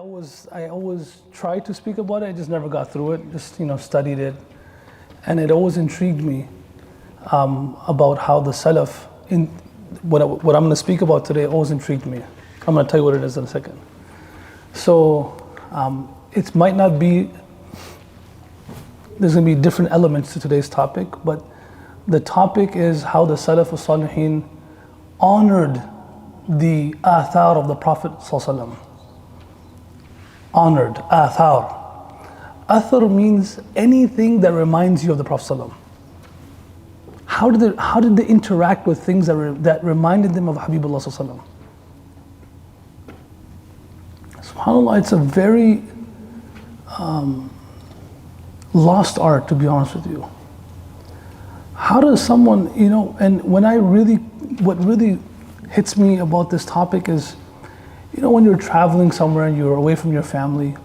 I always tried to speak about it. I just never got through it. Just studied it, and it always intrigued me about how the Salaf in what I'm going to speak about today always intrigued me. I'm going to tell you what it is in a second. So it might not be. There's going to be different elements to today's topic, but the topic is how the Salaf al-Salihin honored the athar of the Prophet ﷺ. Honored, athar. Athar means anything that reminds you of the Prophet ﷺ. How did they interact with things that reminded them of Habibullah ﷺ? SubhanAllah, it's a very lost art, to be honest with you. How does someone, and what really hits me about this topic is, when you're traveling somewhere and you're away from your family.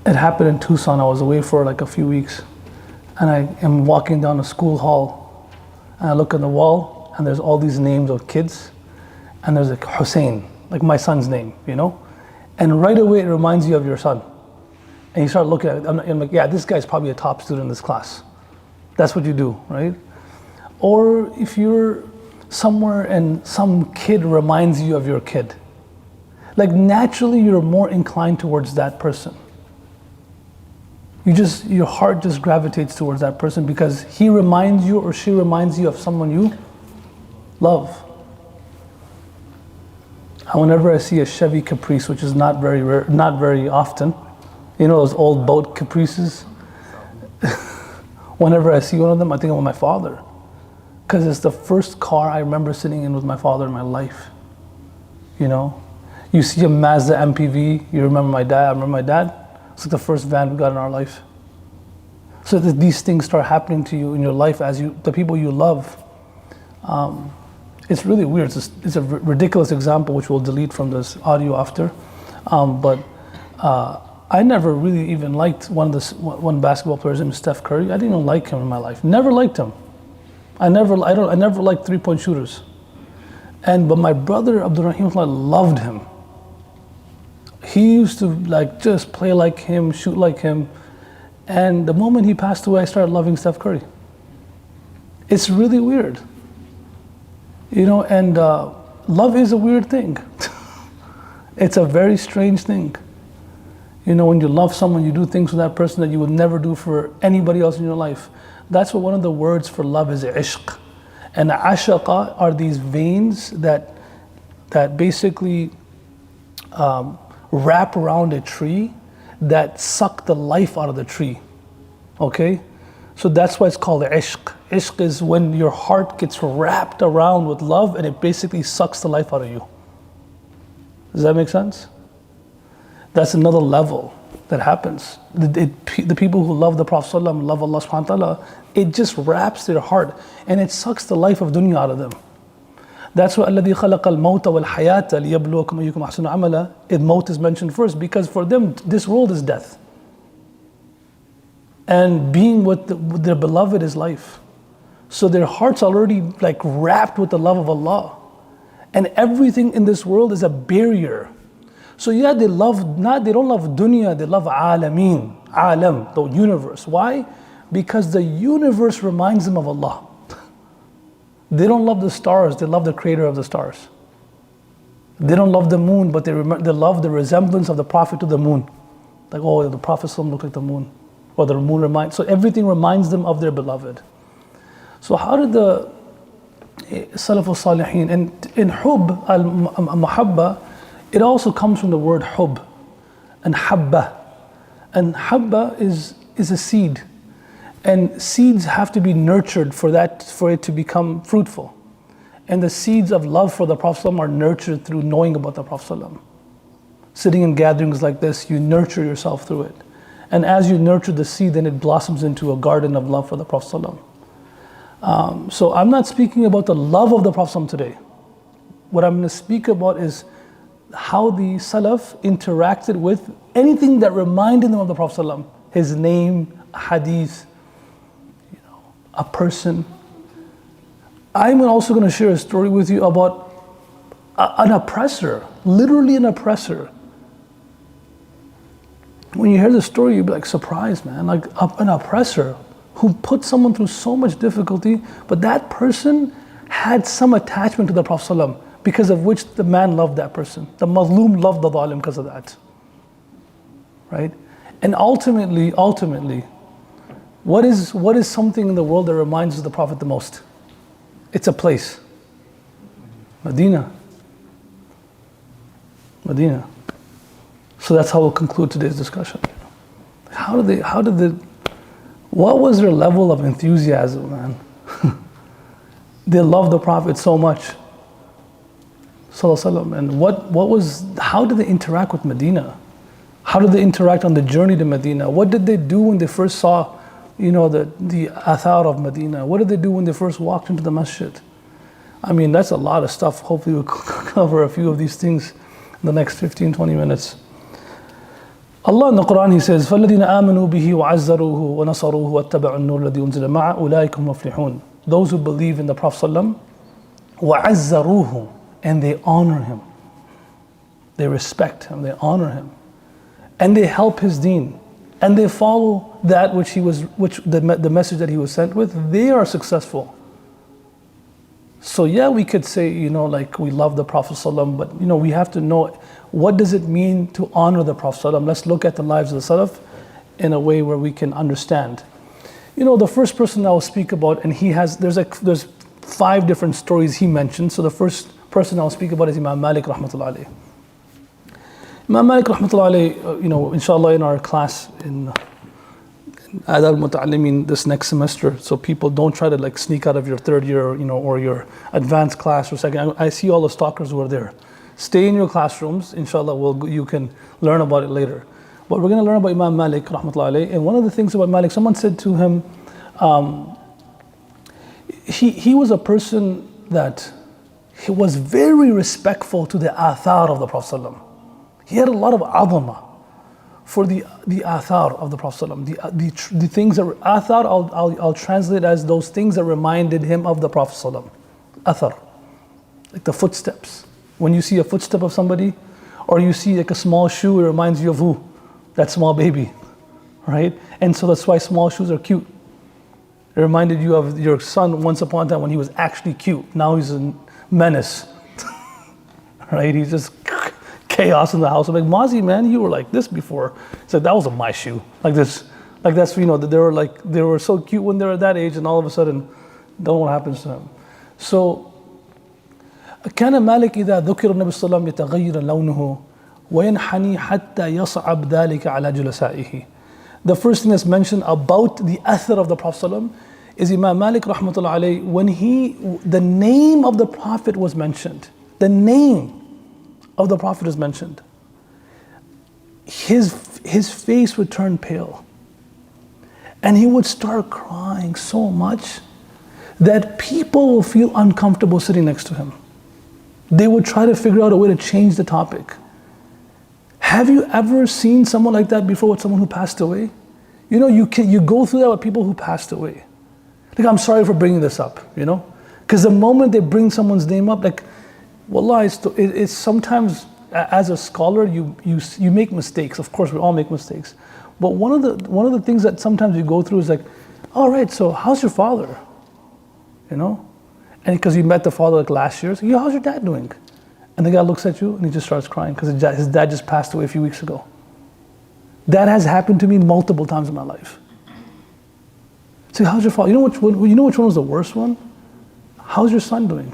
It happened in Tucson. I was away for like a few weeks, and I am walking down a school hall, and I look on the wall, and there's all these names of kids, and there's like Hussein, like my son's name, and right away it reminds you of your son. And you start looking at it, I'm like, yeah, this guy's probably a top student in this class. That's what you do, right? Or if you're somewhere and some kid reminds you of your kid, like naturally you're more inclined towards that person. Your heart just gravitates towards that person because he reminds you or she reminds you of someone you love. Whenever I see a Chevy Caprice, which is not very rare, not very often, those old boat Caprices. Whenever I see one of them, I think of my father, because it's the first car I remember sitting in with my father in my life. You see a Mazda MPV, you remember my dad. I remember my dad. It's like the first van we got in our life. So that these things start happening to you in your life as the people you love. It's really weird. It's a ridiculous example, which we'll delete from this audio after. But I never really even liked one basketball player, his name is Steph Curry. I didn't even like him in my life. Never liked him. I never liked 3-point shooters. But my brother Abdul Rahim loved him. He used to just play like him, shoot like him. And the moment he passed away, I started loving Steph Curry. It's really weird. And love is a weird thing. It's a very strange thing. When you love someone, you do things for that person that you would never do for anybody else in your life. That's what one of the words for love is, ishq. And ashaqa are these veins that basically wrap around a tree that suck the life out of the tree. Okay? So that's why it's called ishq. Ishq is when your heart gets wrapped around with love and it basically sucks the life out of you. Does that make sense? That's another level that happens. The people who love the Prophet ﷺ, love Allah subhanahu wa ta'ala, it just wraps their heart and it sucks the life of dunya out of them. That's why الَّذِي خَلَقَ الْمَوْتَ وَالْحَيَاةَ لِيَبْلُوَكُمْ أَيُّكُمْ أَحْسَنُ عَمَلًا. Maut is mentioned first because for them, this world is death. And being with their beloved is life. So their heart's already wrapped with the love of Allah. And everything in this world is a barrier. So they don't love dunya, they love alameen, alam, the universe. Why? Because the universe reminds them of Allah. They don't love the stars, they love the creator of the stars. They don't love the moon, but they love the resemblance of the Prophet to the moon. The Prophet looked like the moon. Or the moon reminds, so everything reminds them of their beloved. So how did the Salaf al-Salihin, and in hub, al-muhabba, it also comes from the word hub and habba. And habba is a seed. And seeds have to be nurtured for it to become fruitful. And the seeds of love for the Prophet ﷺ are nurtured through knowing about the Prophet ﷺ. Sitting in gatherings like this, you nurture yourself through it. And as you nurture the seed, then it blossoms into a garden of love for the Prophet ﷺ. So I'm not speaking about the love of the Prophet ﷺ today. What I'm going to speak about is how the Salaf interacted with anything that reminded them of the Prophet ﷺ. His name, hadith, a person. I'm also going to share a story with you about an oppressor, literally an oppressor, When you hear the story, you'd be like surprised, man. Like an oppressor who put someone through so much difficulty, but that person had some attachment to the Prophet ﷺ, because of which the man loved that person. The mazloom loved the zalim because of that. Right? And ultimately, what is something in the world that reminds us of the Prophet the most? It's a place. Medina. Medina. So that's how we'll conclude today's discussion. What was their level of enthusiasm, man? They loved the Prophet so much. Sallallahu Alaihi Wasallam. And how did they interact with Medina? How did they interact on the journey to Medina? What did they do when they first saw, the athar of Medina? What did they do when they first walked into the masjid? I mean, that's a lot of stuff. Hopefully we'll cover a few of these things in the next 15, 20 minutes. Allah in the Quran, He says, فَالَّذِينَ آمَنُوا بِهِ وَعَزَّرُوهُ وَنَصَرُوهُ وَاتَّبَعُوا النُّورَ الَّذِي أُنزِلَ مَعَهُ أُولَٰئِكَ هُمُ الْمُفْلِحُونَ. Those who believe in the Prophet ﷺ, وَعَزَّرُوهُ, and they honor him. They respect him, they honor him. And they help his deen. And they follow that the message that he was sent with, they are successful. So yeah, we could say, like we love the Prophet ﷺ, but we have to know, what does it mean to honor the Prophet ﷺ? Let's look at the lives of the Salaf in a way where we can understand. The first person I will speak about, and there's 5 different stories he mentioned. So the first person I'll speak about is Imam Malik rahmatullah alayhi. Imam Malik rahmatullah alayhi, inshallah in our class in Adab al-Muta'allimin this next semester, so people don't try to sneak out of your third year, or your advanced class or second. I see all the stalkers who are there. Stay in your classrooms, inshallah, you can learn about it later. But we're going to learn about Imam Malik rahmatullah alayhi. And one of the things about Malik, someone said to him, he was a person that he was very respectful to the athar of the Prophet ﷺ. He had a lot of adama for the athar of the Prophet ﷺ. The things that athar, I'll translate as those things that reminded him of the Prophet ﷺ. Athar, like the footsteps. When you see a footstep of somebody, or you see a small shoe, it reminds you of who? That small baby, right? And so that's why small shoes are cute. It reminded you of your son once upon a time when he was actually cute. Now he's a menace, right? He's just chaos in the house. I'm like, Mazi, man, you were like this before. It's like, that wasn't my shoe. Like this, like that's, they were so cute when they were at that age, and all of a sudden, don't know what happens to them. So, كان مالك إذا ذكر النبي صلى الله عليه وسلم يتغير لونه وينحني حتى يصعب ذلك على جلسائه. The first thing that's mentioned about the athar of the Prophet ﷺ is Imam Malik rahmatullah alayhi, when the name of the Prophet was mentioned, the name of the Prophet is mentioned, his face would turn pale. And he would start crying so much that people will feel uncomfortable sitting next to him. They would try to figure out a way to change the topic. Have you ever seen someone like that before with someone who passed away? You go through that with people who passed away. Like, I'm sorry for bringing this up, because the moment they bring someone's name up, wallah, it's sometimes, as a scholar, you make mistakes. Of course, we all make mistakes. But one of the things that sometimes you go through is all right, so how's your father? And because you met the father last year, so, how's your dad doing? And the guy looks at you and he just starts crying because his dad just passed away a few weeks ago. That has happened to me multiple times in my life. So how's your father? You know which one was the worst one? How's your son doing?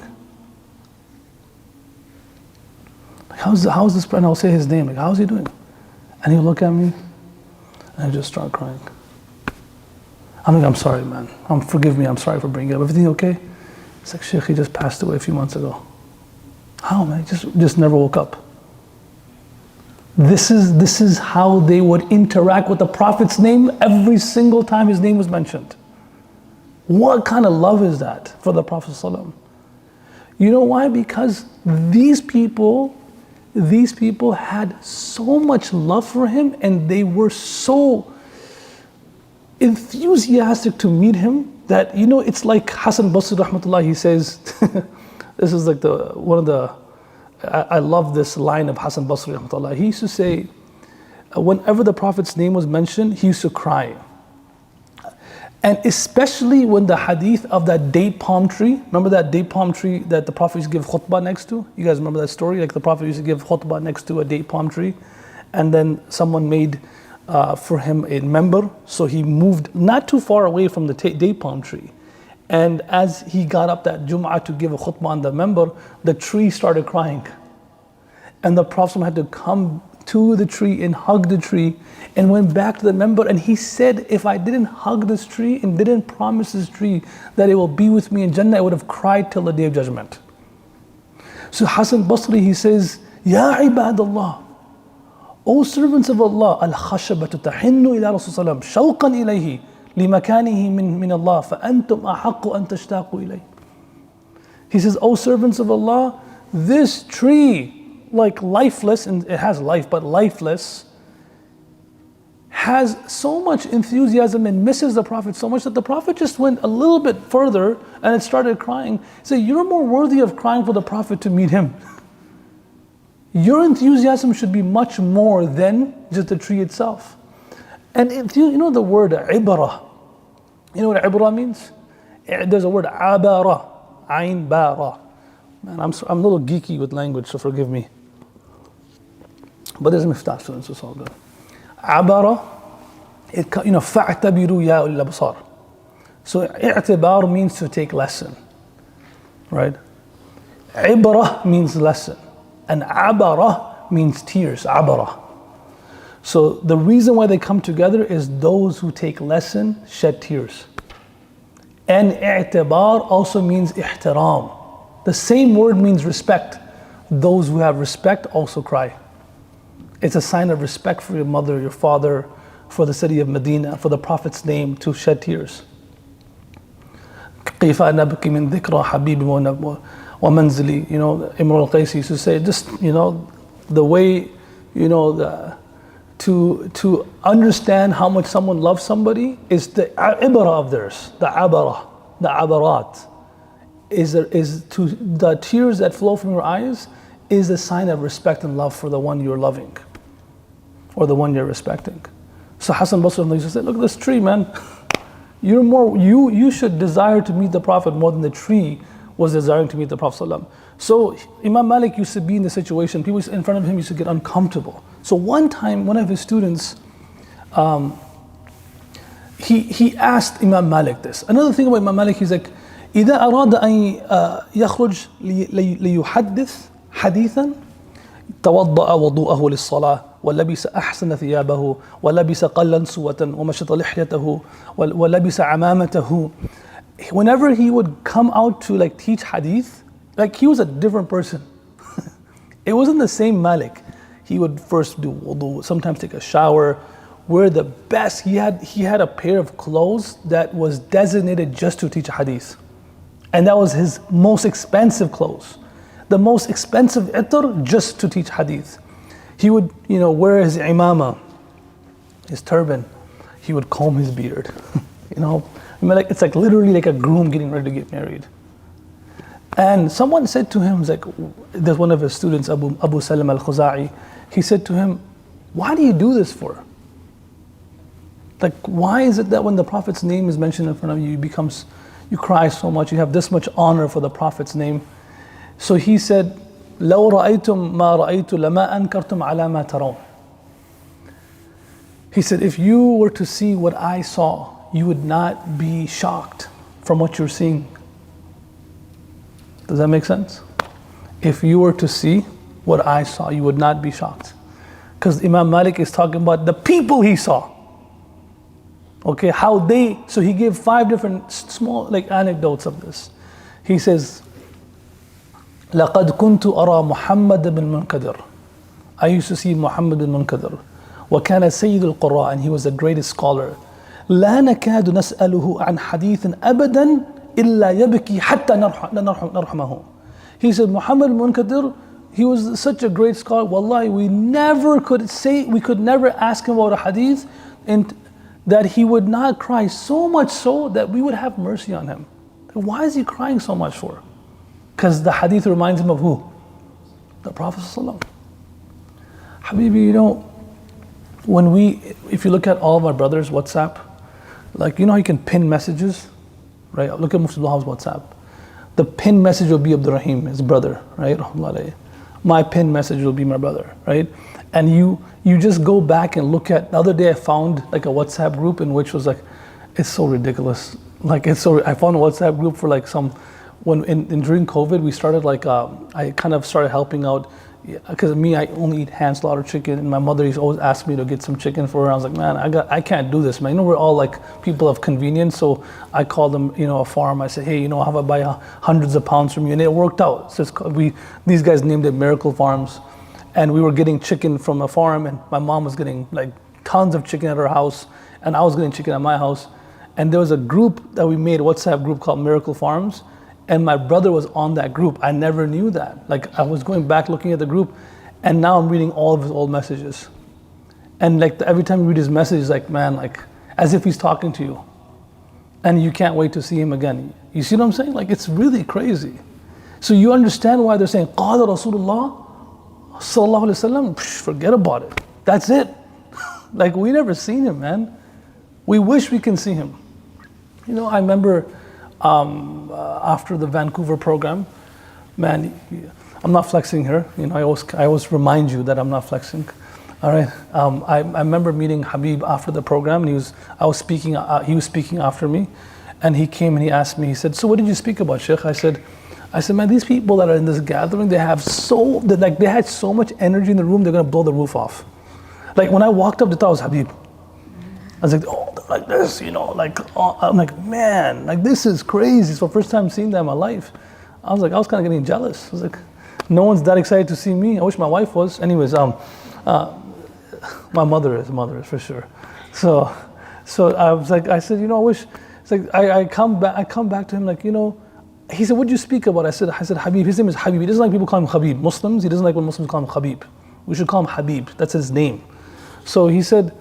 How's this? And I'll say his name. How's he doing? And he'll look at me and I just start crying. I'm sorry, man. Forgive me. I'm sorry for bringing it up. Everything okay? It's like, Sheikh, he just passed away a few months ago. How, man? Just never woke up. This is how they would interact with the Prophet's name every single time his name was mentioned. What kind of love is that for the Prophet ﷺ? You know why? Because these people had so much love for him, and they were so enthusiastic to meet him that, it's like Hassan Basri rahmatullah, he says, this is like I love this line of Hassan Basri rahmatullah. He used to say, whenever the Prophet's name was mentioned, he used to cry. And especially when the hadith of that date palm tree, remember that date palm tree that the Prophet used to give khutbah next to? You guys remember that story? Like the Prophet used to give khutbah next to a date palm tree, and then someone made for him a member, so he moved not too far away from the date palm tree. And as he got up that Jum'ah to give a khutbah on the member, the tree started crying. And the Prophet had to come to the tree and hug the tree and went back to the member, and he said, if I didn't hug this tree and didn't promise this tree that it will be with me in Jannah, I would have cried till the day of judgment. So Hassan Basri, he says, Ya ibadallah, O servants of Allah, al-khashabatu tahinnu ila Rasulullah shawqan ilayhi limakanihi min Allah fa antum ahaqqu an tashtaqu ilayhi. He says, O servants of Allah, this tree, like lifeless, and it has life, but lifeless, has so much enthusiasm and misses the Prophet so much that the Prophet just went a little bit further and it started crying. He said, you're more worthy of crying for the Prophet to meet him. Your enthusiasm should be much more than just the tree itself. And you know the word ibarah. You know what ibarah means? There's a word abara, ayn bara. Man, I'm a little geeky with language, so forgive me. But there's miftah students, so it's all good. Abara, fa'tabiru ya ulil absar. So i'tibar means to take lesson, right? Ibrah means lesson, and abara means tears, abara. So the reason why they come together is those who take lesson shed tears. And i'tibar also means ihtiram. The same word means respect. Those who have respect also cry. It's a sign of respect for your mother, your father, for the city of Medina, for the Prophet's name, to shed tears. كيف نبكي من ذكرى حبيب ومنزلي. You know, Imam al-Qaysi used to say, just, the way, to understand how much someone loves somebody is the ibarah of theirs, the abarah, the abarat. Is to the tears that flow from your eyes is a sign of respect and love for the one you're loving or the one you're respecting. So Hassan Basri used to say, look at this tree, man. You should desire to meet the Prophet more than the tree was desiring to meet the Prophet ﷺ. So Imam Malik used to be in the situation, people in front of him used to get uncomfortable. So one time, one of his students, he asked Imam Malik this. Another thing about Imam Malik, he's like, إذا أراد أن يخرج ليحدث حديثا توضأ وضوءه للصلاة ولبس أحسن ثيابه ولبس قلنسوة ومشط لحيته ولبس عمامته. Whenever he would come out to teach hadith, he was a different person. It wasn't the same Malik. He would first do wudu, sometimes take a shower, wear the best. He had a pair of clothes that was designated just to teach hadith. And that was his most expensive clothes. The most expensive itar just to teach hadith. He would, wear his imama, his turban. He would comb his beard. It's literally like a groom getting ready to get married. And someone said to him, there's one of his students, Abu Salam al-Khuza'i, he said to him, why do you do this for? Why is it that when the Prophet's name is mentioned in front of you, you cry so much, you have this much honor for the Prophet's name? So he said, لو رأيتم ما رأيت لما أنكرتم على ما ترون. He said, if you were to see what I saw, you would not be shocked from what you're seeing. Does that make sense? If you were to see what I saw, you would not be shocked. Because Imam Malik is talking about the people he saw. Okay, so he gave 5 different small anecdotes of this. He says, لقد كنت أرى محمد بن منكدر. I used to see Muhammad bin Munkadir. وكان سيد القراء, and he was the greatest scholar. لا نكاد نسأله عن حديث أبدا إلا يبكي حتى نرحمه. He said, Muhammad bin Munkadir, he was such a great scholar. Wallahi, we could never ask him about a hadith and that he would not cry, so much so that we would have mercy on him. Why is he crying so much for? Because the hadith reminds him of who? The Prophet ﷺ. Habibi, if you look at all of our brothers' WhatsApp, like, you know how you can pin messages, right? Look at Mufti Abdul's WhatsApp. The pin message will be Abdurrahim, his brother, right? My pin message will be my brother, right? And you just go back and look at, the other day I found like a WhatsApp group in which was like, it's so ridiculous. Like I found a WhatsApp group for like during COVID, we started like, I kind of started helping out, because I only eat hand slaughtered chicken, and my mother used to always ask me to get some chicken for her. I was like, man, I can't do this, man. You know, we're all like people of convenience, so I called them, you know, a farm. I said, hey, you know, how about I buy hundreds of pounds from you? And it worked out. So these guys named it Miracle Farms, and we were getting chicken from a farm, and my mom was getting like tons of chicken at her house, and I was getting chicken at my house. And there was a group that we made, a WhatsApp group called Miracle Farms, and my brother was on that group. I never knew that. Like, I was going back looking at the group, and now I'm reading all of his old messages. And like every time you read his message, like, man, like as if he's talking to you, and you can't wait to see him again. You see what I'm saying? Like, it's really crazy. So you understand why they're saying Qala Rasulullah Sallallahu Alaihi Wasallam. Forget about it. That's it. Like, we never seen him, man. We wish we can see him. You know, I remember after the Vancouver program, man, I'm not flexing here. You know, I always remind you that I'm not flexing. All right. I remember meeting Habib after the program, and he was speaking after me, and he came and he asked me. He said, "So what did you speak about, Sheikh?" I said, "Man, these people that are in this gathering, they had so much energy in the room. They're gonna blow the roof off." Like, when I walked up, they thought it was Habib. I was like, oh, they're like this, you know, like, oh. I'm like, man, like, this is crazy. It's the first time seeing that in my life. I was kind of getting jealous. I was like, no one's that excited to see me. I wish my wife was. Anyways, my mother is for sure. So I was like, I said, you know, I wish. It's like I come back to him, like, you know. He said, what did you speak about? I said, Habib. His name is Habib. He doesn't like people call him Habib. Muslims, he doesn't like when Muslims call him Habib. We should call him Habib. That's his name. So I said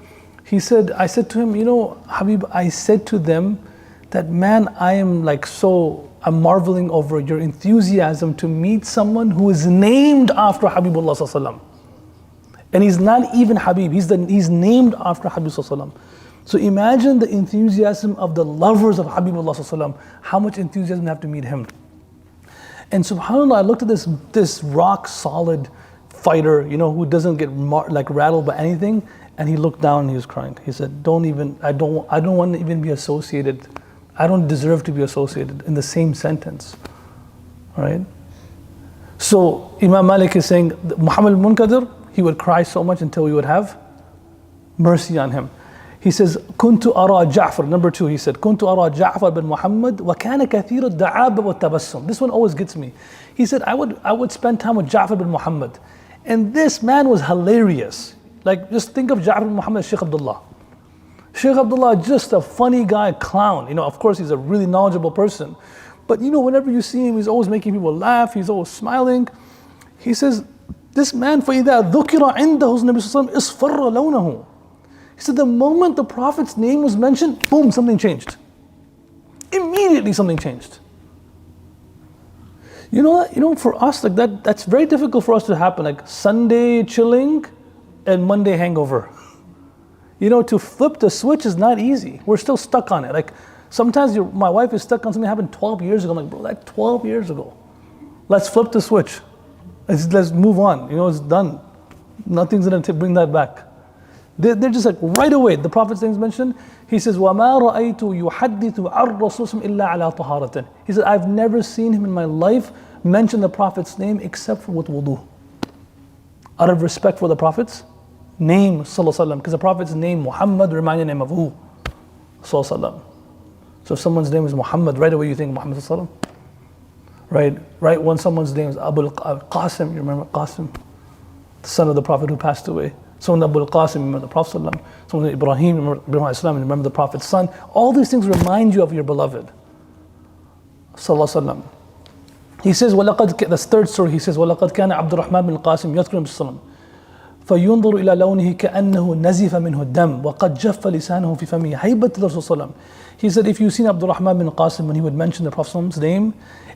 to him, you know, Habib, I said to them that, man, I'm marveling over your enthusiasm to meet someone who is named after Habibullah Sallallahu Alaihi Wasallam. And he's not even Habib, he's named after Habib Sallallahu Alaihi Wasallam. So imagine the enthusiasm of the lovers of Habibullah Sallallahu Alaihi Wasallam, how much enthusiasm they have to meet him. And subhanAllah, I looked at this rock solid fighter, you know, who doesn't get rattled by anything. And he looked down and he was crying. He said, I don't want to even be associated. I don't deserve to be associated, in the same sentence, right? So Imam Malik is saying, Muhammad al-Munkadir, he would cry so much until we would have mercy on him. He says, Kuntu ara Ja'far, number 2, he said, Kuntu ara Ja'far bin Muhammad wa kana kathir al-da'ab wa tabassum. This one always gets me. He said, I would spend time with Ja'far bin Muhammad. And this man was hilarious. Like, just think of Ja'far bin Muhammad as Sheikh Abdullah. Sheikh Abdullah, just a funny guy, clown. You know, of course, he's a really knowledgeable person. But, you know, whenever you see him, he's always making people laugh. He's always smiling. He says, this man, فَإِذَا ذُكِرَ عِنْدَهُ النَّبِيُّ صَلَّى اللَّهُ عَلَيْهِ وسلم إِصْفَرَّ لَوْنَهُ. He said, the moment the Prophet's name was mentioned, boom, something changed. Immediately something changed. You know, for us, like that's very difficult for us to happen. Like Sunday chilling and Monday hangover. You know, to flip the switch is not easy. We're still stuck on it. Like sometimes my wife is stuck on something that happened 12 years ago. I'm like, bro, that's 12 years ago. Let's flip the switch. Let's move on. You know, it's done. Nothing's going to bring that back. They're just like right away. The Prophet's name is mentioned. He says, وَمَا رَأَيْتُ يُحَدِّثُ عَنْ رَسُولٍ إِلَّا عَلَىٰ طَهَارَةٍ. He said, I've never seen him in my life mention the Prophet's name except for with wudu. Out of respect for the Prophet's name, sallallahu alaihi wasallam, because the Prophet's name, Muhammad, reminded him of who? Sallallahu alaihi wasallam. So if someone's name is Muhammad, right away you think Muhammad sallallahu alaihi wasallam. Right, when someone's name is Abu Qasim, you remember Qasim, the son of the Prophet who passed away. Someone Abu Qasim, remember the Prophet sallallahu alaihi wasallam. Someone Ibrahim, remember the Prophet's son. All these things remind you of your beloved, sallallahu alaihi wasallam. He says, that's third story, he says, وَلَقَدْ كَانَ عَبْدُ الرَّحْمَنِ بن القاسم يذكر بالسلام فينظر إلى لونه كأنه نزف منه الدم وقد جف لسانه في فمه هيبة الرسول صلى الله عليه وسلم. He said, if you've seen Abdul Rahman bin Qasim, when he would mention the Prophet's name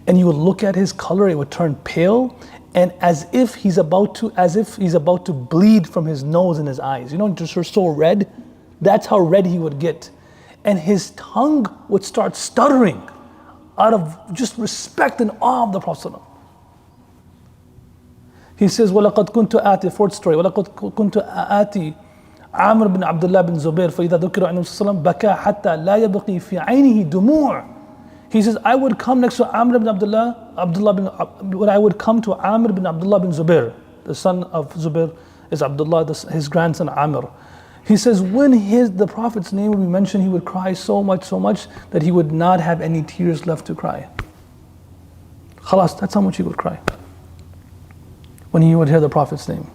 and you would look at his color, it would turn pale and as if he's about to bleed from his nose and his eyes. You know, just so red. That's how red he would get. And his tongue would start stuttering out of just respect and awe of the Prophet. He says, وَلَقَدْ كُنْتُ آتِي, fourth story, وَلَقَدْ كُنْتُ آتِي عامر بن عبد الله بن زبير فإذا ذكر عن النبي صلى الله عليه وسلم بكى حتى لا يبقي في عينه دموع. He says, I would come next to Amr ibn when I would come to Amr ibn Abdullah bin Zubair, the son of Zubair is Abdullah, his grandson Amr. He says, when the Prophet's name would be mentioned, he would cry so much that he would not have any tears left to cry. Khalas, that's how much he would cry when he would hear the Prophet's name.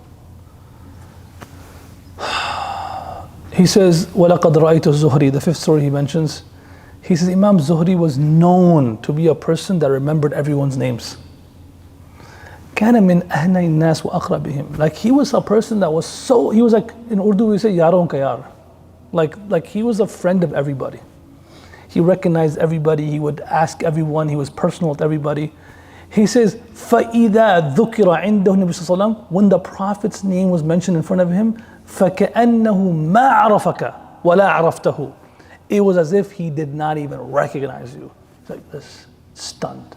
He says, وَلَقَدْ رَأَيْتُ الزُّهْرِي, the fifth story he mentions. He says, Imam Zuhri was known to be a person that remembered everyone's names. كَانَ مِنْ أَهْنَى النَّاسِ وَأَقْرَبِهِمْ. Like he was a person that was he was like, in Urdu we say, yaron ka yar. Like he was a friend of everybody. He recognized everybody, he would ask everyone, he was personal with everybody. He says, فَإِذَا ذُكِرَ عِنْدَهُ النَّبِيُّ صلى الله عليه وسلم, when the Prophet's name was mentioned in front of him, فَكَأَنَّهُ مَا عَرَفَكَ وَلَا عَرَفْتَهُ. It was as if he did not even recognize you. He's like this, stunned.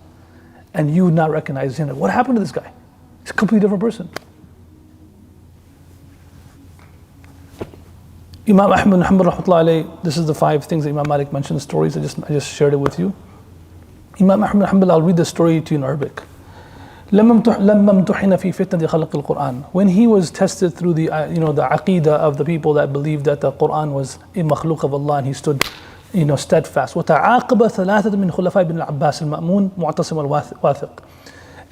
And you not recognize him. Like, what happened to this guy? He's a completely different person. Imam Ahmad bin Hanbal rahmatullahi alayhi, this is the 5 things that Imam Malik mentioned, the stories, I just shared it with you. Imam Ahmad bin Hanbal, I'll read the story to you in Arabic. لما امتحن في فتنة خلق القرآن, when he was tested through the the aqidah of the people that believed that the Quran was a makhluk of Allah, and he stood steadfast. وتعاقب ثلاثة من خلفاء بن العباس المأمون معتصم الواثق.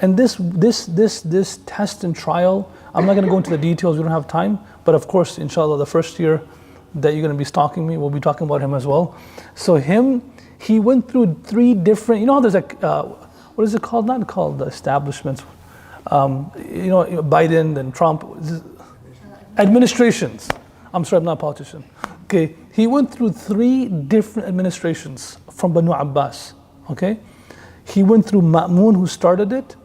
And this test and trial, I'm not going to go into the details, we don't have time, but of course inshallah the first year that you're going to be stalking me, we'll be talking about him as well. So he went through 3 different, there's like what is it called? Not called the establishments. Biden and Trump. Administrations. I'm sorry, I'm not a politician. Okay, he went through 3 different administrations from Banu Abbas. Okay, he went through Ma'mun, who started it,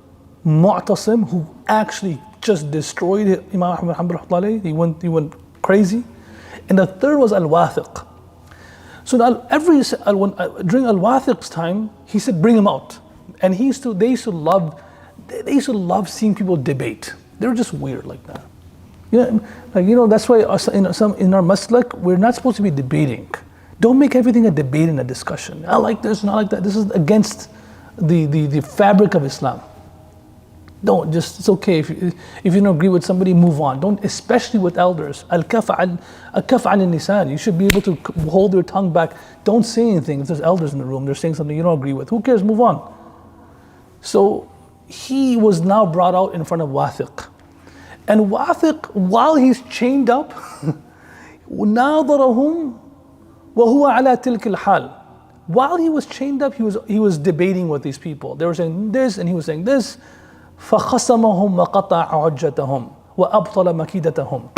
Mu'tasim, who actually just destroyed it. Imam Ahmad bin Hanbal, he went crazy, and the third was Al-Wathiq. So during Al-Wathiq's time, he said, bring him out. And they used to love seeing people debate. They were just weird like that. That's why in our maslak, we're not supposed to be debating. Don't make everything a debate and a discussion. I like this, not like that. This is against the fabric of Islam. It's okay if you don't agree with somebody, move on. Don't, especially with elders. Al-kaf al-nisan. You should be able to hold your tongue back. Don't say anything if there's elders in the room. They're saying something you don't agree with. Who cares? Move on. So he was now brought out in front of Wathiq. And Wathiq, while he's chained up, ناظرهم وهو على تلك الحال. While he was chained up, he was debating with these people. They were saying this and he was saying this. فَخَصَمَهُمْ وَقَطَعَ حُجَّتَهُمْ وَأَبْطَلَ مَكِيدَتَهُم.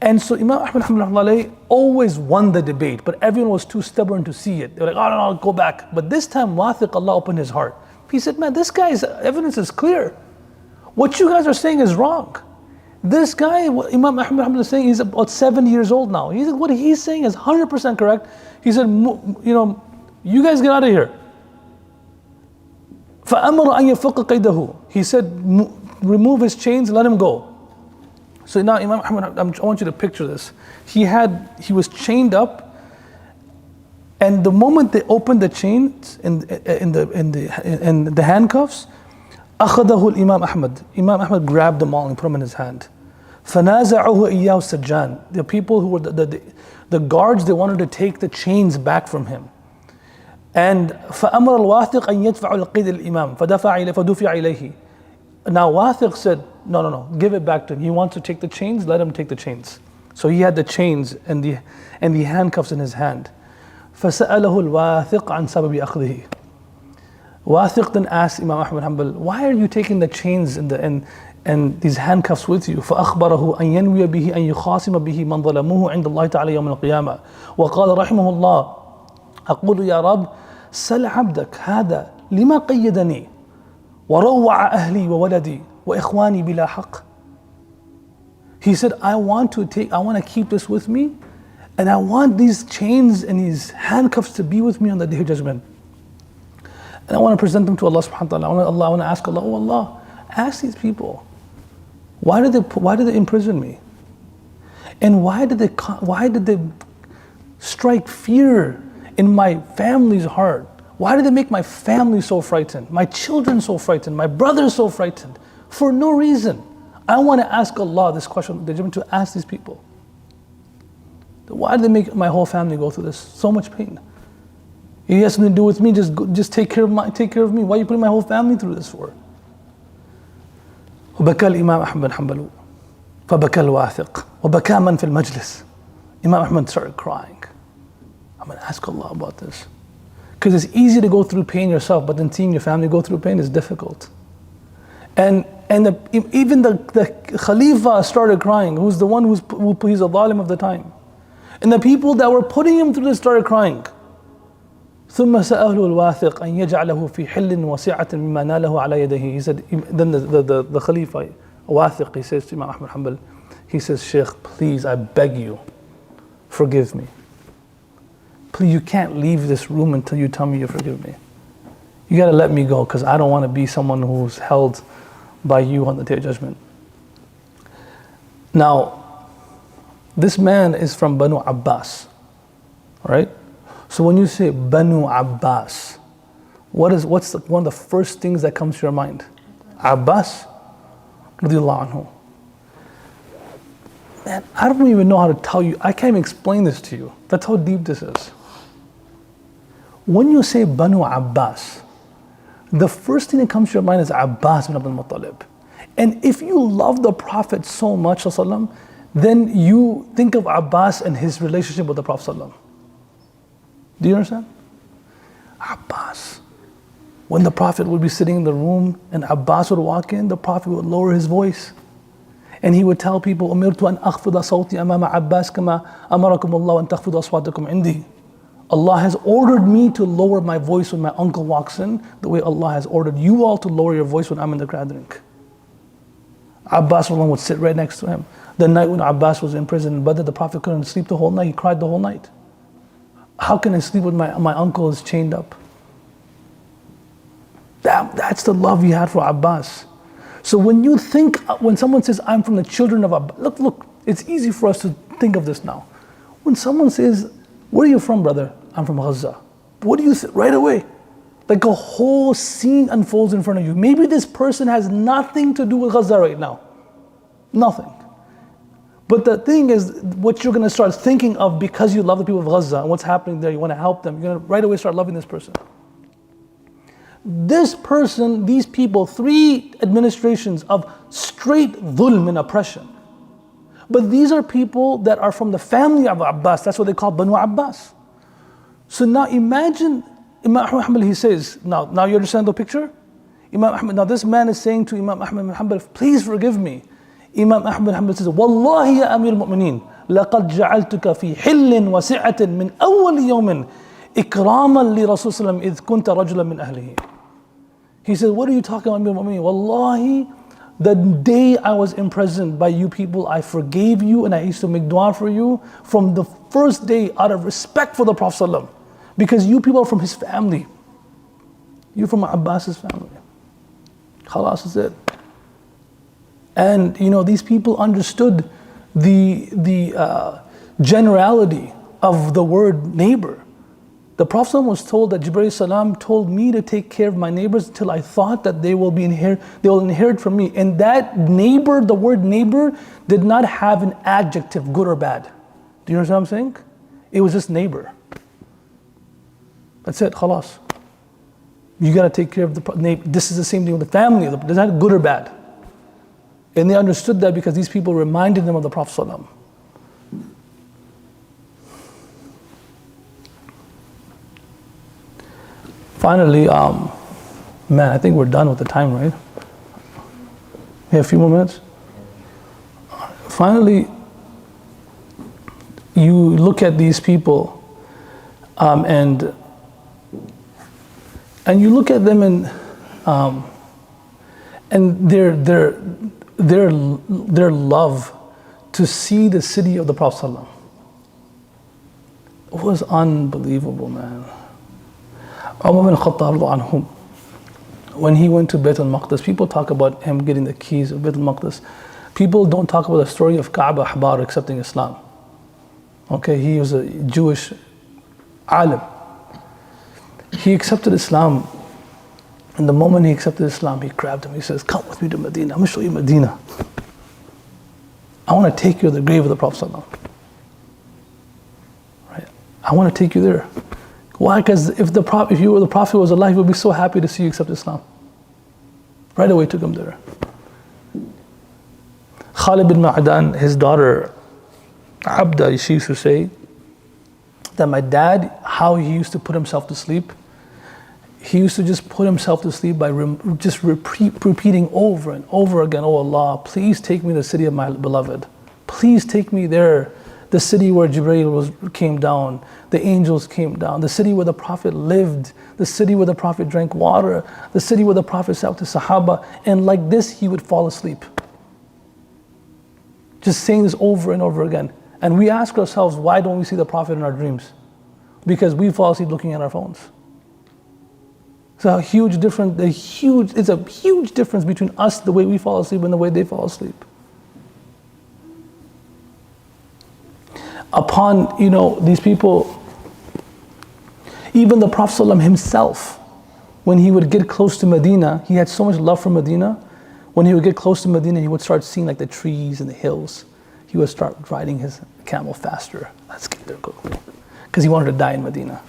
And so Imam Ahmad rahmatullahi always won the debate, but everyone was too stubborn to see it. They were like, oh no, go back. But this time Wathiq, Allah opened his heart. He said, man, this guy's evidence is clear. What you guys are saying is wrong. This guy, Imam Ahmad is saying, he's about 70 years old now. He said, what he's saying is 100% correct. He said, you guys get out of here. فَأَمَرَ أَن يَفُقَّ قَيْدَهُ. He said, remove his chains, let him go. So now Imam Ahmad, I want you to picture this. He was chained up, and the moment they opened the chains and the handcuffs, أخذه الإمام أحمد. Imam Ahmad grabbed them all and put them in his hand. فنازعه إياه السجان. The people who were the guards, they wanted to take the chains back from him. And فأمر الواثق أن يدفع القيد الإمام فدفع إليه. Now Wathiq said, no, give it back to him. He wants to take the chains, let him take the chains. So he had the chains and the handcuffs in his hand. فسأله الواثق عن سبب أخذه. Wathiq then asked Imam Ahmad Hanbal, why are you taking the chains and these handcuffs with you? فأخبره أن ينوي به أن يخاصم به من ظلموه عند الله تعالى يوم القيامة. وقال رحمه الله أقول يا رب سل عبدك هذا لما قيدني وروع أهلي وولدي وإخواني بلا حق. He said, I want to keep this with me, and I want these chains and these handcuffs to be with me on the Day of Judgment. And I want to present them to Allah subhanahu wa ta'ala. I want to ask Allah, oh Allah, ask these people, why did they imprison me? And why did they strike fear in my family's heart? Why did they make my family so frightened, my children so frightened, my brothers so frightened? For no reason. I want to ask Allah this question, to ask these people. Why did they make my whole family go through this? So much pain. It has something to do with me, just take care of me. Why are you putting my whole family through this for? وبكى الإمام أحمد حنبل فبكى الواثق وبكى من في المجلس. Imam Ahmad started crying. I'm going to ask Allah about this. Because it's easy to go through pain yourself, but then seeing your family go through pain is difficult. And even the Khalifa started crying, who's the one he's a zalim of the time. And the people that were putting him through this started crying. ثم سأله الواثق أن يجعله في حل وسعة مما ناله على يديه. He said, then the Khalifa, Wathiq, he says to Imam Ahmad Hanbal, he says, Shaykh, please, I beg you, forgive me. Please, you can't leave this room until you tell me you forgive me. You got to let me go, because I don't want to be someone who's held by you on the Day of Judgment. Now, this man is from Banu Abbas, right? So when you say Banu Abbas, what's one of the first things that comes to your mind? Abbas, radiallahu anhu. Man, I don't even know how to tell you. I can't even explain this to you. That's how deep this is. When you say Banu Abbas, the first thing that comes to your mind is Abbas bin Abdul Muttalib. And if you love the Prophet so much, then you think of Abbas and his relationship with the Prophet. Do you understand? Abbas. When the Prophet would be sitting in the room and Abbas would walk in, the Prophet would lower his voice. And he would tell people, أمرت أن أخفض صوتي أمام عباس كما أمركم الله أن تخفضوا أصواتكم عندي. Allah has ordered me to lower my voice when my uncle walks in, the way Allah has ordered you all to lower your voice when I'm in the gathering. Abbas would sit right next to him. The night when Abbas was in prison in Badr, the Prophet couldn't sleep the whole night. He cried the whole night. How can I sleep when my uncle is chained up? That's the love he had for Abbas. So when someone says, I'm from the children of Abbas, look, it's easy for us to think of this now. When someone says, where are you from, brother? I'm from Gaza. What do you think? Right away. Like a whole scene unfolds in front of you. Maybe this person has nothing to do with Gaza right now. Nothing. But the thing is, what you're going to start thinking of because you love the people of Gaza and what's happening there, you want to help them, you're going to right away start loving this person. This person, these people, 3 administrations of straight dhulm and oppression. But these are people that are from the family of Abbas. That's what they call Banu Abbas. So now imagine, Imam Ahmad, he says, now you understand the picture? Imam Ahmad, now this man is saying to Imam Ahmad bin Hanbal, please forgive me. Imam Ahmad bin Hanbal says, Wallahi ya Amir al-Mu'mineen, لَقَدْ جَعَلْتُكَ فِي حِلٍّ وَسِعَةٍ مِّنْ أَوَّلِ يَوْمٍ إِكْرَامًا لِرَسُولِ صلى الله عليه وسلم إِذْ كُنْتَ رَجُلًا مِّنْ أَهْلِهِ. He says, what are you talking about, Amir al-Mu'mineen? Wallahi, the day I was imprisoned by you people, I forgave you and I used to make dua for you from the first day out of respect for the Prophet ﷺ, because you people are from his family. You're from Abbas's family. Khalas is it. And these people understood the generality of the word neighbor. The Prophet ﷺ was told that Jibreel salam told me to take care of my neighbors until I thought that they will inherit from me. And that neighbor, the word neighbor, did not have an adjective, good or bad. Do you understand what I'm saying? It was just neighbor. That's it, khalas. You got to take care of the neighbor. This is the same thing with the family. It's not good or bad. And they understood that because these people reminded them of the Prophet ﷺ. Finally, man, I think we're done with the time, right? We have a few more minutes. Finally, you look at these people, and you look at them, And their love to see the city of the Prophet ﷺ was unbelievable, man. Umar bin Khattab anhum, when he went to Bayt al-Maqdis, people talk about him getting the keys of Bayt al-Maqdis. People don't talk about the story of Ka'b Ahbar accepting Islam. Okay, he was a Jewish alim. He accepted Islam, and the moment he accepted Islam, he grabbed him. He says, "Come with me to Medina. I'm going to show you Medina. I want to take you to the grave of the Prophet ﷺ. Right? I want to take you there." Why? Because if you were the Prophet was alive, he would be so happy to see you accept Islam. Right away took him there. Khalid bin Ma'dan, his daughter Abda, she used to say that my dad, how he used to put himself to sleep, he used to just put himself to sleep by just repeating over and over again, "Oh Allah, please take me to the city of my beloved. Please take me there. The city where Jibreel came down, the angels came down, the city where the Prophet lived, the city where the Prophet drank water, the city where the Prophet sat with the Sahaba." And like this, he would fall asleep. Just saying this over and over again. And we ask ourselves, why don't we see the Prophet in our dreams? Because we fall asleep looking at our phones. It's a huge difference between us, the way we fall asleep, and the way they fall asleep. Upon, these people, even the Prophet ﷺ himself, when he would get close to Medina, he had so much love for Medina. When he would get close to Medina, he would start seeing like the trees and the hills. He would start riding his camel faster. Let's get there quickly. Because he wanted to die in Medina.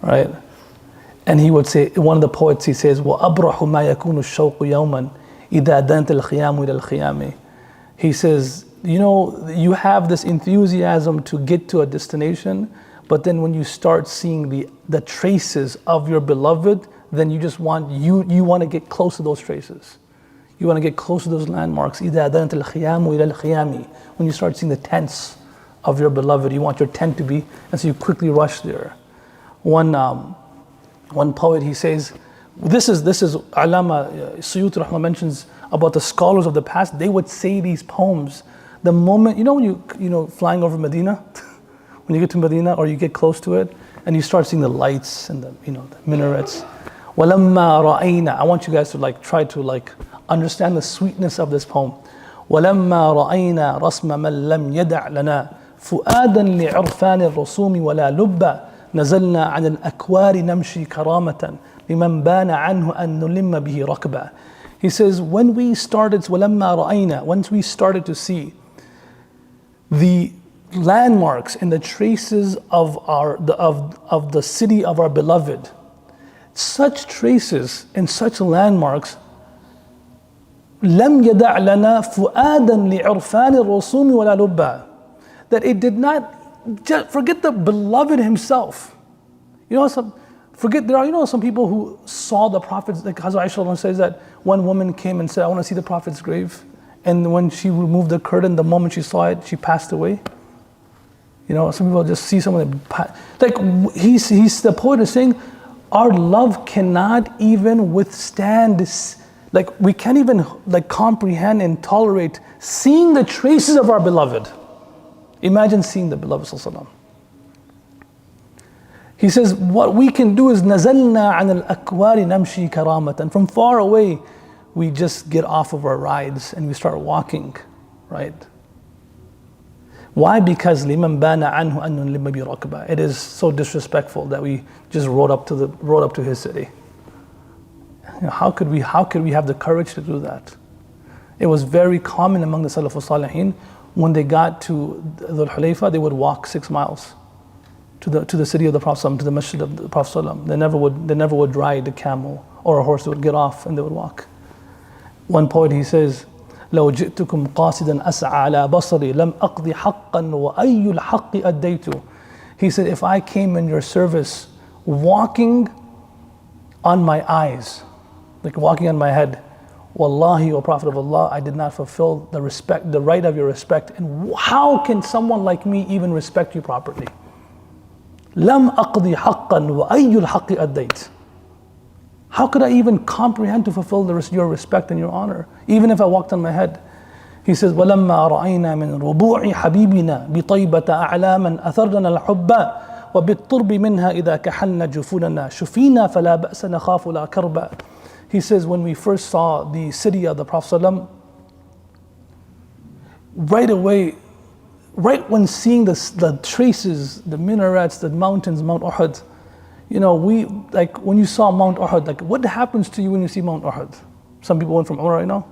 Right? And he would say, one of the poets, he says, وَأَبْرَحُ مَا يَكُونُ الشَّوْقُ يَوْمًا إِذَا دَنْتَ الْخِيَامُ إِلَى الْخِيَامِ. He says, you have this enthusiasm to get to a destination, but then when you start seeing the traces of your beloved, then you just want to get close to those traces. You want to get close to those landmarks. إِذَا دَنْتَ الْخِيَامُ إِلَى الْخِيَامِ. When you start seeing the tents of your beloved, you want your tent to be, and so you quickly rush there. One poet, he says, this is Alama Suyuti Rahman mentions about the scholars of the past. They would say these poems the moment, when you flying over Medina, when you get to Medina or you get close to it, and you start seeing the lights and the minarets. وَلَمَّا رَأَيْنَا. I want you guys to try to understand the sweetness of this poem. وَلَمَّا رَأَيْنَا رَسْمَ مَنْ لَمْ يَدَعْ لَنَا فُؤَادًا لِعِرْفَانِ الرُّسُومِ وَلَا لُبَّ نزلنا عن الأكوار نمشي كرامة لمن بان عنه أن نلم به ركبا. He says, when we started, وَلَمَّا رَأَيْنَا, once we started to see the landmarks and the traces of the city of our beloved, such traces and such landmarks, لم يدع لنا فؤادا لعرفان الرسوم ولا لبا, that it did not just forget the beloved himself. There are some people who saw the Prophet, like Hazrat Aisha says that one woman came and said, "I want to see the Prophet's grave," and when she removed the curtain, the moment she saw it, she passed away. Some people just see someone the poet is saying, our love cannot even withstand this. We can't even comprehend and tolerate seeing the traces of our beloved. Imagine seeing the beloved ﷺ. He says, what we can do is نَزَلْنَا عَنَ الْأَكْوَارِ نَمْشِي كَرَامَةً. From far away, we just get off of our rides and we start walking, right? Why? Because لِمَنْ بَانَ عَنْهُ أَنُّ لِمَّ بِرَكْبَةٍ. It is so disrespectful that we just rode up to his city. How could we have the courage to do that? It was very common among the Salaf al-Salihin. When they got to Dhul Hulayfa, they would walk 6 miles to the city of the Prophet, to the Masjid of the Prophet. They never would ride a camel or a horse. They would get off and they would walk. One poet, he says, لو جئتكم قاصدا أسعى على بصري لم أقضي حقا وأي الحق أديت. He said, if I came in your service walking on my eyes, walking on my head, Wallahi, O Prophet of Allah, I did not fulfill the right of your respect. And how can someone like me even respect you properly? لم أقضي حقا وأي الحق أديت. How could I even comprehend to fulfill your respect and your honor, even if I walked on my head? He says, وَلَمَّا رَأَيْنَا مِنْ رُبُوعِ حَبِيبِنَا بِطَيْبَةَ أَعْلَامًا أَثَرْنَا الْحُبَّ وَبِالطُّرْبِ مِنْهَا إِذَا كَحَلْنَا جُفُونَنَا شُفِينَا فَلَا بَأْسَ نَخَافُ لَا كَرْبًا. He says, when we first saw the city of the Prophet ﷺ, right away, right when seeing the traces, the minarets, the mountains, Mount Uhud, we, like when you saw Mount Uhud, like what happens to you when you see Mount Uhud? Some people went from Umrah right now.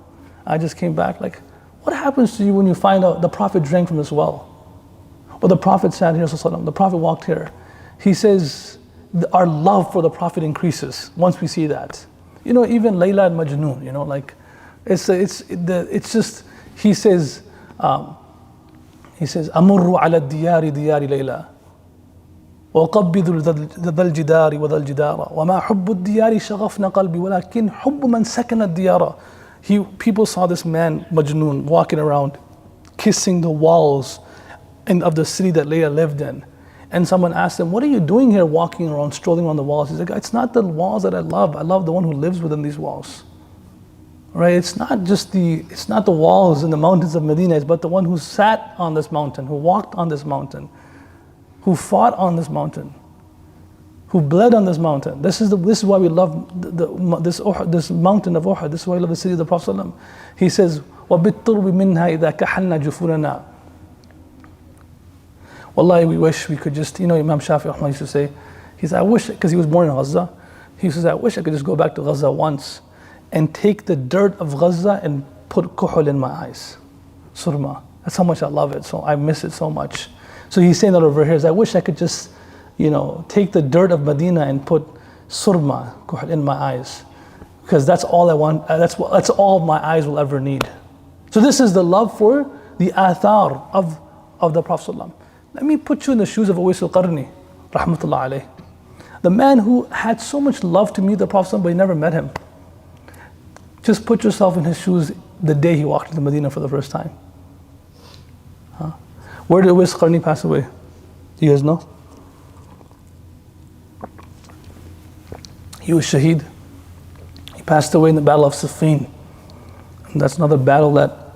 I just came back, like, what happens to you when you find out the Prophet drank from this well? Or the Prophet sat here, the Prophet walked here. He says, our love for the Prophet increases once we see that. Even Layla and Majnun, like, it's just, he says, أمر على الديار ديار ليلى وقبض ذا الجدار وذا الجدار وما حب الديار شغفنا قلبي ولكن حب من سكن الديار. People saw this man Majnun walking around, kissing the walls of the city that Layla lived in. And someone asked him, what are you doing here walking around, strolling around the walls? He's like, it's not the walls that I love the one who lives within these walls. Right? It's not the walls in the mountains of Medina, but the one who sat on this mountain, who walked on this mountain, who fought on this mountain, who bled on this mountain. This is why we love this mountain of Uhud. This is why we love the city of the Prophet ﷺ. He says, وَبِالطُّرْبِ مِنْهَا إِذَا كَحَلْنَا جُفُونَنَا. Wallahi, we wish we could just, Imam Ahmad used to say, he said, I wish, because he was born in Gaza, he says, I wish I could just go back to Gaza once and take the dirt of Gaza and put kuhul in my eyes. Surma. That's how much I love it. So I miss it so much. So he's saying that over here, is I wish I could just, take the dirt of Medina and put surma, kuhul, in my eyes. Because that's all I want, that's all my eyes will ever need. So this is the love for the athar of the Prophet ﷺ. Let me put you in the shoes of Uwais al-Qarni, rahmatullah alayh. The man who had so much love to meet the Prophet ﷺ, but he never met him. Just put yourself in his shoes the day he walked into Medina for the first time. Where did Uwais al-Qarni pass away? Do you guys know? He was shaheed. He passed away in the Battle of Siffin. And that's another battle that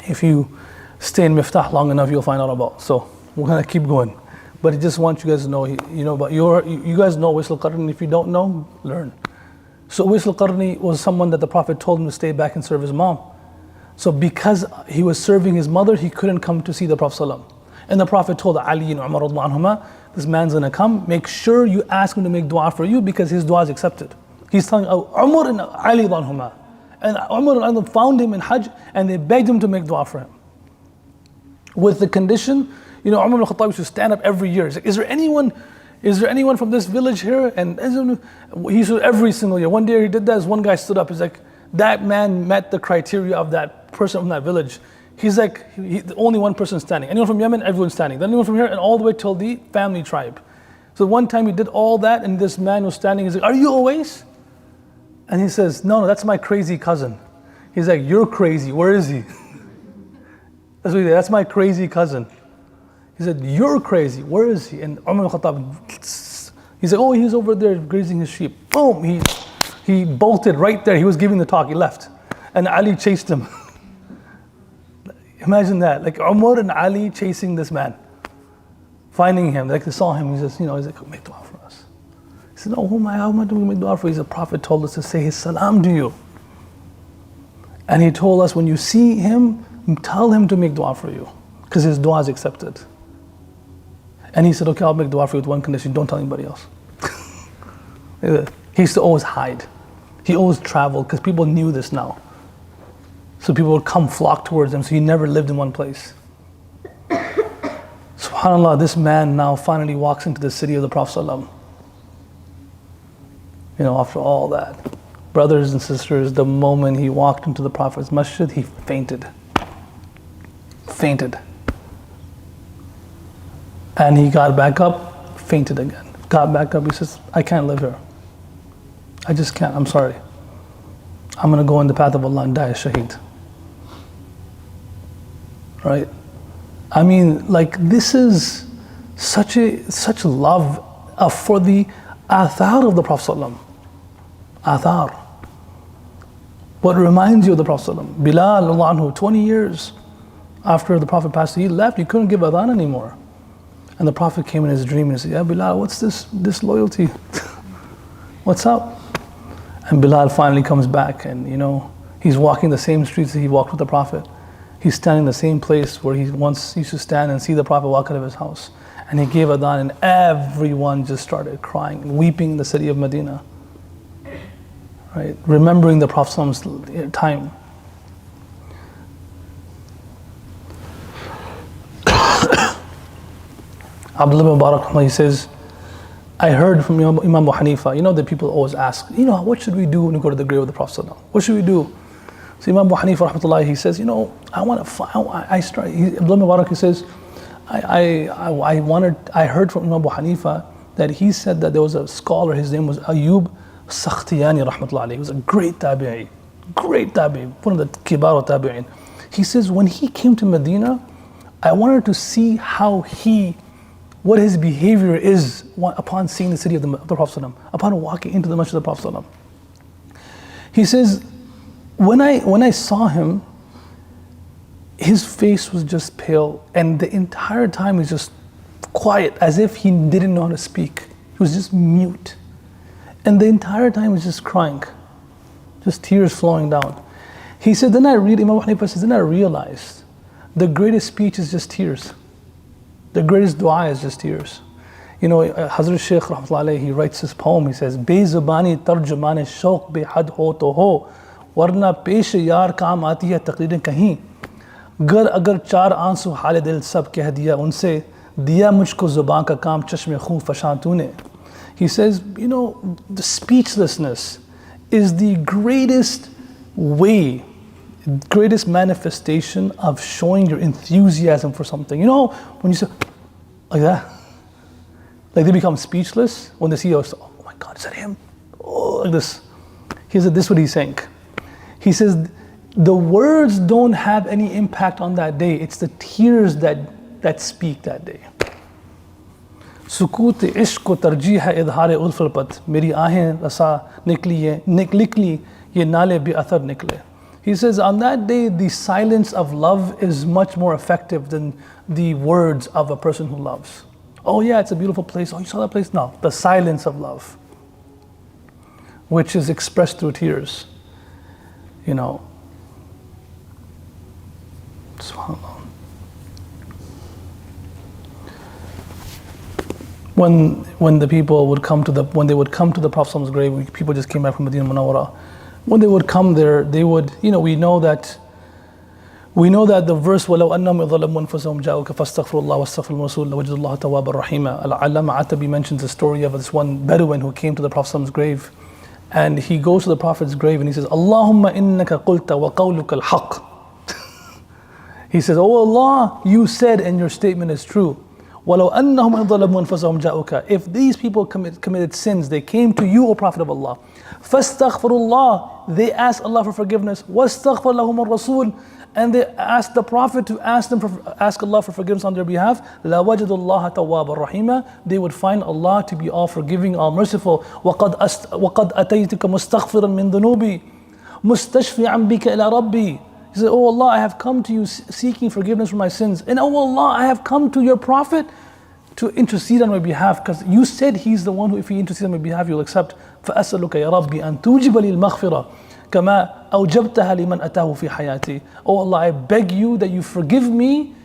if you stay in Miftah long enough, you'll find out about. So we're gonna keep going. But I just want you guys to know, but you guys know Uwais al-Qarni. If you don't know, learn. So Uwais al-Qarni was someone that the Prophet told him to stay back and serve his mom. So because he was serving his mother, he couldn't come to see the Prophet ﷺ. And the Prophet told Ali and Umar radhiyallahu anhuma, this man's gonna come, make sure you ask him to make dua for you because his dua is accepted. He's telling Umar and Ali radhiyallahu anhuma. And Umar and Ali found him in Hajj and they begged him to make dua for him. With the condition, Umar ibn Khattab used to stand up every year. He's like, is there anyone from this village here? And he stood every single year. One day he did that, one guy stood up, he's like, that man met the criteria of that person from that village. He's like, the only one person standing. Anyone from Yemen, everyone's standing. Then anyone from here, and all the way till the family tribe. So one time he did all that, and this man was standing, he's like, are you Uwais? And he says, no, that's my crazy cousin. He's like, you're crazy, where is he? That's what he said, that's my crazy cousin. He said, you're crazy, where is he? And Umar al-Khattab, he said, oh, he's over there grazing his sheep. Boom, he bolted right there. He was giving the talk, he left. And Ali chased him. Imagine that, like Umar and Ali chasing this man, finding him, like they saw him, he says, he's like, make dua for us. He said, no, how am I doing make dua for you? He said, the Prophet told us to say his salam to you. And he told us, when you see him, tell him to make dua for you, because his dua is accepted. And he said, okay, I'll make dua for you with one condition, don't tell anybody else. He used to always hide. He always traveled, because people knew this now. So people would come flock towards him, so he never lived in one place. SubhanAllah, this man now finally walks into the city of the Prophet ﷺ. After all that. Brothers and sisters, the moment he walked into the Prophet's masjid, he fainted. And he got back up, fainted again. Got back up, he says, I can't live here. I just can't, I'm sorry. I'm going to go in the path of Allah and die as shaheed. Right? I mean, like, this is such love for the athar of the Prophet ﷺ. Athar. What reminds you of the Prophet ﷺ? Bilal, anhu, 20 years after the Prophet passed, he left, he couldn't give adhan anymore. And the Prophet came in his dream and he said, "Ya Bilal, what's this disloyalty? What's up?" And Bilal finally comes back, and he's walking the same streets that he walked with the Prophet. He's standing in the same place where he once used to stand and see the Prophet walk out of his house. And he gave adhan, and everyone just started crying and weeping in the city of Medina. Right? Remembering the Prophet's time. Abdullah ibn Mubarak, he says, I heard from Imam Abu Hanifa, that people always ask, what should we do when we go to the grave of the Prophet? What should we do? So Imam Abu Hanifa, rahmatullah, he says, Abdullah ibn Mubarak, he says, I heard from Imam Abu Hanifa that he said that there was a scholar, his name was Ayub Sakhtiyani, rahmatullah alayhi. He was a great tabi'i, one of the kibar of tabi'in. He says, when he came to Medina, I wanted to see what his behavior is upon seeing the city of the Prophet, upon walking into the masjid of the Prophet. He says, when I saw him, his face was just pale, and the entire time he was just quiet, as if he didn't know how to speak. He was just mute. And the entire time he was just crying, just tears flowing down. He said, Imam Hanifa says, then I realized the greatest speech is just tears. The greatest dua is just tears. Hazrat Shaykh Rahmatullah Alayhi, he writes this poem, he says, Be-zubani tarjuman shauq behad ho to ho, warna pesh yaar kaam aati hai taqreeran kahin. Gar agar char aansu hale dil sab keh diya unse, diya mujhko zuban ka kaam chashme khoon fashan tune. He says, the speechlessness is the greatest way, greatest manifestation of showing your enthusiasm for something. When you say, like that, like they become speechless when they see you, oh my God, is that him? Oh, like this. He said, this is what he's saying. He says, the words don't have any impact on that day. It's the tears that speak that day. Sukut ishq ko tarjih hai idhar ulfal pat, meri aahein rasa nikli ye nale bi athar nikle. He says, on that day, the silence of love is much more effective than the words of a person who loves. Oh yeah, it's a beautiful place. Oh, you saw that place? No, the silence of love, which is expressed through tears. SubhanAllah. When the people would come to the Prophet's grave, people just came back from Medina Munawwara. When they would come there, they would, we know that the verse, وَلَوْ أَنَّهُمْ يَظْلَمُوا أَنفُسَهُمْ جَاءُوكَ فَاسْتَغْفِرُوا اللَّهَ وَاسْتَغْفِرُوا الرَّسُولَ لَوَجَدُوا اللَّهَ تَوَّابًا رَحِيمًا. Al-Allama Atabi mentions the story of this one Bedouin who came to the Prophet's grave, and he goes to the Prophet's grave and he says, Allahumma innaka qulta wa qawluka al-haq. He says, oh Allah, you said and your statement is true. وَلَوْ أَنَّهُمْ ظَلَمُوا أَنفُسَهُمْ جَاءُوكَ. If these people committed sins, they came to you, O Prophet of Allah. فَاسْتَغْفِرُوا اللَّهِ. They asked Allah for forgiveness. وَاسْتَغْفَرْ لَهُمُ الرَّسُولُ. And they asked the Prophet to ask Allah for forgiveness on their behalf. لَوَجَدُوا اللَّهَ تَوَّابًا رَحِيمًا. They would find Allah to be all forgiving, all merciful. وَقَدْ أَتَيْتُكَ مُسْتَغْفِرًا مِّن ذُنُوبِي مُسْتَشْفِعًا بِكَ إِلَى رَبِّي. He said, oh Allah, I have come to you seeking forgiveness for my sins. And oh Allah, I have come to your Prophet to intercede on my behalf, because you said he's the one who, if he intercedes on my behalf, you'll accept. فَأَسْأَلُكَ يَا رَبِّي أَن تُوجِبَ لِي الْمَغْفِرَةِ كَمَا أَوْجَبْتَهَا لِمَنْ أَتَاهُ فِي حَيَاتِي. Oh Allah, I beg you that you forgive me,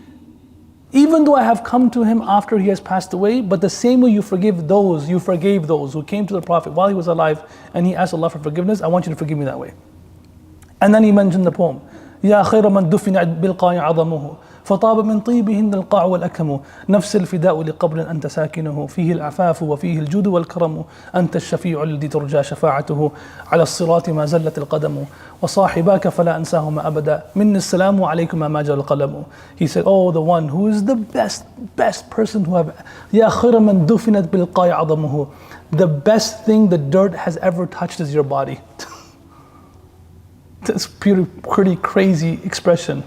even though I have come to him after he has passed away, but the same way you forgave those who came to the Prophet while he was alive and he asked Allah for forgiveness, I want you to forgive me that way. And then he mentioned the poem, يا خير من دفن بالقاع عظمه فطاب من طيبهن القاع والأكم نفس الفداء لقبر أنت ساكنه فيه العفاف وفيه الجود والكرم أنت الشفيع الذي ترجى شفاعته على الصراط ما زلت القدم وصاحباك فلا أنساهما أبدا من السلام عليكما ما جرى القلم. He said, oh, the one who is the best person who have يا خير من دفنت بالقاع عظمه. The best thing the dirt has ever touched is your body. That's pretty crazy expression.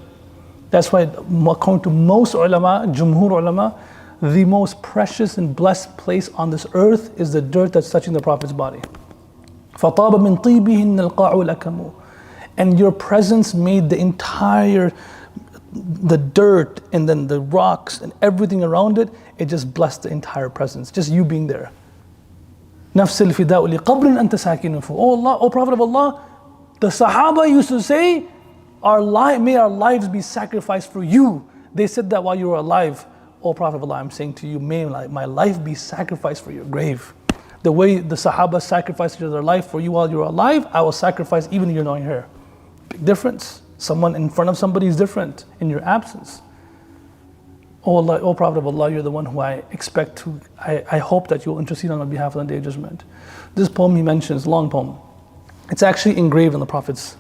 That's why, according to most ulama, jumhur ulama, the most precious and blessed place on this earth is the dirt that's touching the Prophet's body. فَطَابَ مِنْ طِيبِهِنَّ الْقَاعُ الْأَكَمُ. And your presence made the dirt and then the rocks and everything around it, it just blessed the entire presence, just you being there. نَفْسِ الْفِدَاءُ لِقَبْرٍ أَنْتَ سَاكِنٌ. Oh Allah, O Prophet of Allah, the Sahaba used to say, may our lives be sacrificed for you. They said that while you were alive. O Prophet of Allah, I'm saying to you, may my life be sacrificed for your grave. The way the Sahaba sacrificed their life for you while you were alive, I will sacrifice even if you're not here. Big difference. Someone in front of somebody is different in your absence. Oh Allah, O Prophet of Allah, you're the one who I hope that you'll intercede on my behalf on the Day of Judgment. This poem he mentions, long poem. It's actually engraved on the Prophet's,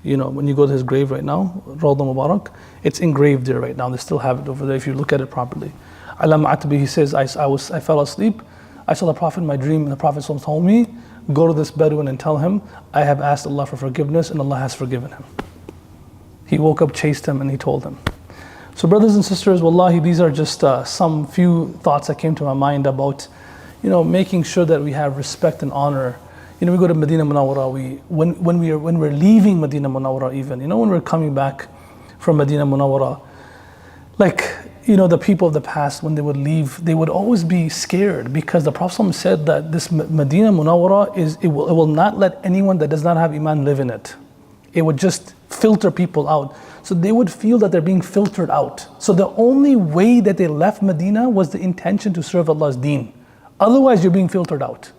when you go to his grave right now, Rawda Mubarak, it's engraved there right now. They still have it over there if you look at it properly. Alam Atbi, he says, I fell asleep. I saw the Prophet in my dream, and the Prophet told me, go to this Bedouin and tell him, I have asked Allah for forgiveness and Allah has forgiven him. He woke up, chased him, and he told him. So brothers and sisters, wallahi, these are just some few thoughts that came to my mind about, making sure that we have respect and honor. We go to Medina Munawwara, when we're leaving Medina Munawwara even, when we're coming back from Medina Munawwara, the people of the past, when they would leave, they would always be scared because the Prophet said that this Medina Munawwara it will not let anyone that does not have Iman live in it. It would just filter people out. So they would feel that they're being filtered out. So the only way that they left Medina was the intention to serve Allah's deen. Otherwise you're being filtered out.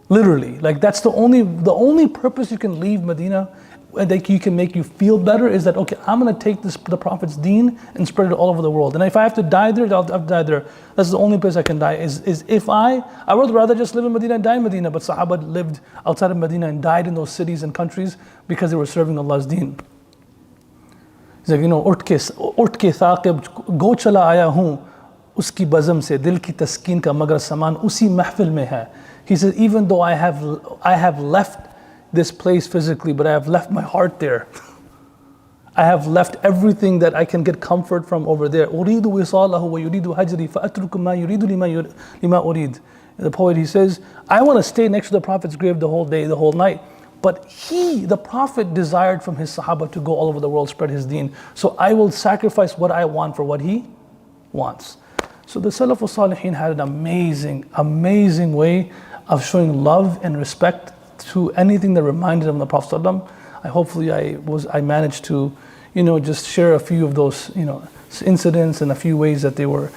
Literally, that's the only purpose you can leave Medina, and you can make you feel better, is that, okay, I'm going to take the Prophet's deen and spread it all over the world. And if I have to die there, I'll die there. That's the only place I can die, is if I would rather just live in Medina and die in Medina, but Sahaba lived outside of Medina and died in those cities and countries because they were serving Allah's deen. He's like, उठ के साक़िब गो चला आया हूँ उसकी बज़म से दिल की तस्कीन का मगर सामान उसी महफिल में है. He says, even though I have left this place physically, but I have left my heart there. I have left everything that I can get comfort from over there. أريد وصاله ويريد هجري فأترك ما يريد لما أريد. The poet, he says, I want to stay next to the Prophet's grave the whole day, the whole night. But the Prophet desired from his Sahaba to go all over the world, spread his deen. So I will sacrifice what I want for what he wants. So the Salaf al-Salihin had an amazing way of showing love and respect to anything that reminded them of the Prophet ﷺ. I managed to, just share a few of those, incidents and a few ways that they were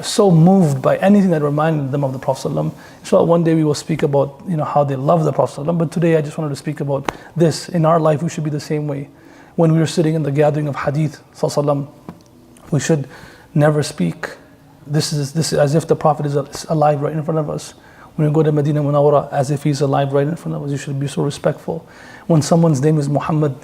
so moved by anything that reminded them of the Prophet ﷺ. Inshallah, one day we will speak about, how they love the Prophet ﷺ. But today I just wanted to speak about this. In our life, we should be the same way. When we are sitting in the gathering of Hadith ﷺ, we should never speak. This is as if the Prophet is alive right in front of us. When you go to Medina Munawwara, as if he's alive right in front of us, you should be so respectful. When someone's name is Muhammad,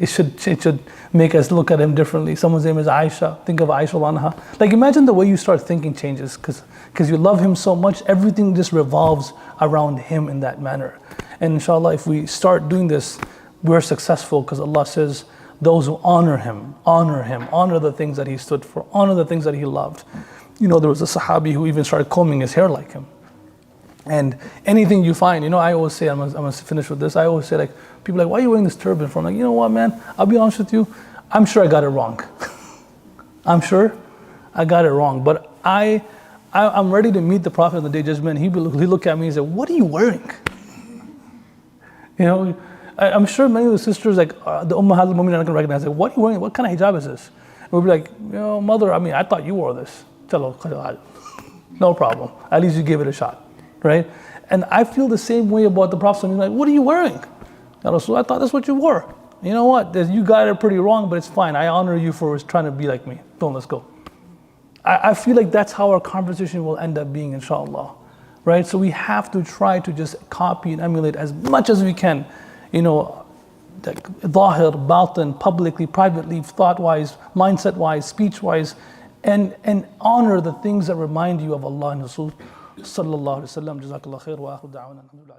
it should make us look at him differently. Someone's name is Aisha, think of Aisha anha. Imagine the way you start thinking changes, because you love him so much, everything just revolves around him in that manner. And inshallah, if we start doing this, we're successful, because Allah says, those who honor him, honor the things that he stood for, honor the things that he loved. There was a Sahabi who even started combing his hair like him. And anything you find, I always say, I'm going to finish with this, I always say, people are like, why are you wearing this turban for? I'm like, you know what, man, I'll be honest with you, I'm sure I got it wrong. I'm sure I got it wrong, but I'm ready to meet the Prophet on the Day of Judgment. He look at me and say, what are you wearing? I'm sure many of the sisters, the Ummahat al-Mu'minin, are not going to recognize, what are you wearing? What kind of hijab is this? And we'll be like, mother, I thought you wore this. No problem. At least you gave it a shot. Right? And I feel the same way about the Prophet. He's like, what are you wearing? I thought that's what you wore. You know what? You got it pretty wrong, but it's fine. I honor you for trying to be like me. Let's go. I feel like that's how our conversation will end up being, inshallah. Right? So we have to try to just copy and emulate as much as we can. Zahir, batin, publicly, privately, thought-wise, mindset-wise, speech-wise, and honor the things that remind you of Allah and Rasul. صلى الله عليه وسلم جزاك الله خير وآخر دعوانا الحمد لله.